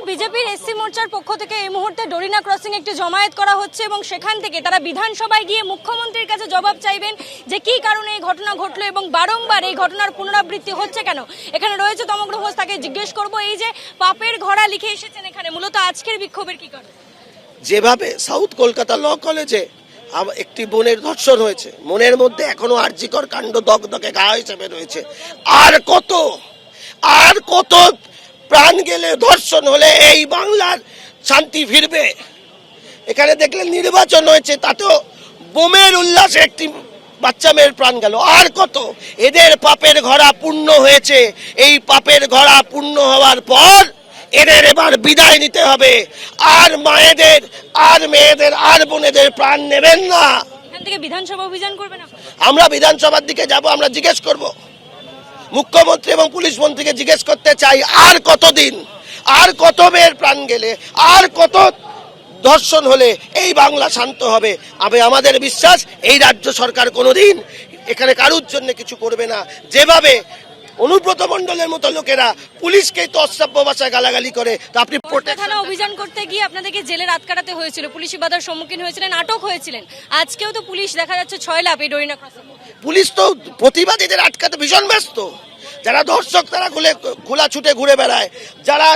দর্শক, বিজেপির এসসি মোর্চার পক্ষ থেকে এই মুহূর্তে ডোরিনা ক্রসিং একটি জমায়েত করা হচ্ছে এবং সেখান থেকে তারা বিধানসভায় গিয়ে মুখ্যমন্ত্রীর কাছে জবাব চাইবেন যে কী কারণে এই ঘটনা ঘটলো এবং বারংবার এই ঘটনার পুনরাবৃত্তি হচ্ছে কেন। এখানে রয়েছে তমগ্র ঘোষ, তাকে জিজ্ঞেস করবো এই যে পাপের ঘোড়া লিখে এসেছেন এখানে, মূলত আজকের বিক্ষোভের কি কারণ? যেভাবে সাউথ কলকাতা ল কলেজে একটি বোনের ধর্ষণ হয়েছে, মনের মধ্যে এখনো আরজিকর কাণ্ড দগদগে ঘা হিসেবে রয়েছে। আর কত প্রাণ গেলে, ধর্ষণ হলে এই বাংলার শান্তি ফিরবে? এখানে দেখলেন নির্বাচন হয়েছে, তাতেও বোমের উল্লাসে একটি বাচ্চা মেয়ের প্রাণ গেল। আর কত? এদের পাপের ঘোড়া পূর্ণ হয়েছে। এই পাপের ঘোড়া পূর্ণ হওয়ার পর এদের এবার বিদায় নিতে হবে। আর মায়েদের, আর মেয়েদের, আর বোনেদের প্রাণ নেবেন না। এখান থেকে বিধানসভা অভিযান করবেন? আমরা বিধানসভার দিকে যাব, আমরা জিজ্ঞেস করব মুখ্যমন্ত্রী এবং পুলিশ মন্ত্রীকে জিজ্ঞেস করতে চাই, আর কতদিন, আর কত মেয়ের প্রাণ গেলে, আর কত ধর্ষণ হলে এই বাংলা শান্ত হবে? আমাদের বিশ্বাস এই রাজ্য সরকার কোনোদিন এখানে কারুর জন্য কিছু করবে না। যেভাবে অনুব্রত মণ্ডলের মতো লোকেরা পুলিশকে তো অশ্রাব্য ভাষায় গালাগালি করে, তা আপনি থানা অভিযান করতে গিয়ে আপনাদেরকে জেলে রাত কাটাতে হয়েছিল, পুলিশি বাধার সম্মুখীন হয়েছিলেন, আটক হয়েছিলেন। আজকেও তো পুলিশ দেখা যাচ্ছে ছয় লাভ এই ডোরিনা ক্রসিং। পুলিশ তো প্রতিবাদীদের আটকাতে ভীষণ ব্যস্ত। যারা ধর্ষক তারা খোলা ছুটে ঘুরে বেড়ায়, যারা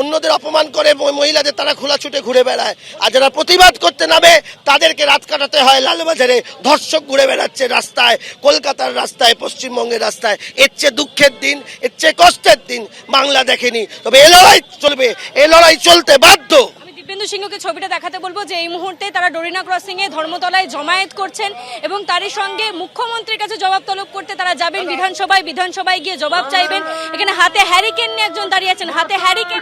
অন্যদের অপমান করে মহিলাদের তারা খোলা ছুটে ঘুরে বেড়ায়, আর যারা প্রতিবাদ করতে নামে তাদেরকে রাত কাটাতে হয় লালবাজারে। ধর্ষক ঘুরে বেড়াচ্ছে রাস্তায়, কলকাতার রাস্তায়, পশ্চিমবঙ্গের রাস্তায়। এর চেয়ে দুঃখের দিন, এর চেয়ে কষ্টের দিন বাংলা দেখেনি। তবে এ লড়াই চলবে, এ লড়াই চলতে বাধ্য। দিব্যেন্দু সিংহকে ছবিটা দেখাতে বলবো যে এই মুহূর্তে তারা ডোরিনা ক্রসিং এ ধর্মতলায় জমায়েত করছেন এবং তারই সঙ্গে মুখ্যমন্ত্রীর কাছে জবাব তলব করতে তারা যাবেন বিধানসভায় গিয়ে জবাব চাইবেন। এখানে হাতে হ্যারিকেন নিয়ে একজন দাঁড়িয়ে আছেন, হাতে হ্যারিকেন।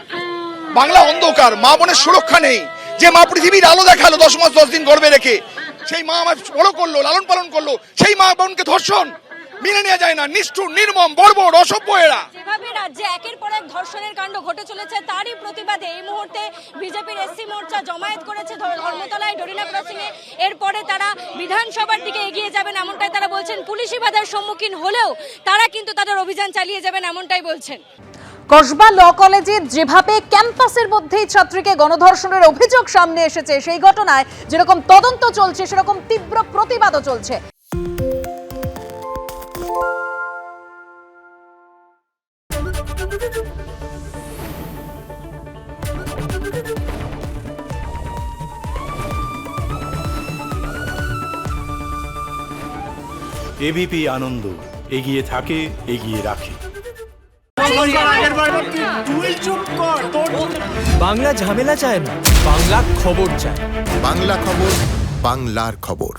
বাংলা অন্ধকার, মা বোনের সুরক্ষা নেই। যে মা পৃথিবীর আলো দেখালো 10 মাস 10 দিন গর্ভে রেখে, সেই মা আমার বড় করলো, লালন পালন করলো, সেই মা বোনকে ধর্ষণ মেনে নেওয়া যায় না। নিষ্ঠুর, নির্মম, বর্বর, অসভ্য এরা। যেভাবে রাজ্যে একের পর এক ধর্ষণের কাণ্ড ঘটে চলেছে, তারই প্রতিবাদে এই মুহূর্তে বিজেপির এসসি মোর্চা জমায়েত করেছে ধর্মতলায় ডোরিনা ক্রসিং এ। এরপরে তারা বিধানসভার দিকে এগিয়ে যাবেন এমনটাই তারা বলছেন। পুলিশি বাধার সম্মুখীন হলেও তারা কিন্তু তাদের অভিযান চালিয়ে যাবেন এমনটাই বলছেন। কসবা ল কলেজে যেভাবে ক্যাম্পাসের মধ্যেই ছাত্রীকে গণধর্ষণের অভিযোগ সামনে এসেছে, সেই ঘটনায় যেরকম তদন্ত চলছে সেরকম তীব্র প্রতিবাদও চলছে। এবিপি আনন্দ, এগিয়ে থাকে, এগিয়ে রাখে। বাংলা ঝামেলা চায় না, বাংলা খবর চায়। বাংলা খবর, বাংলার খবর।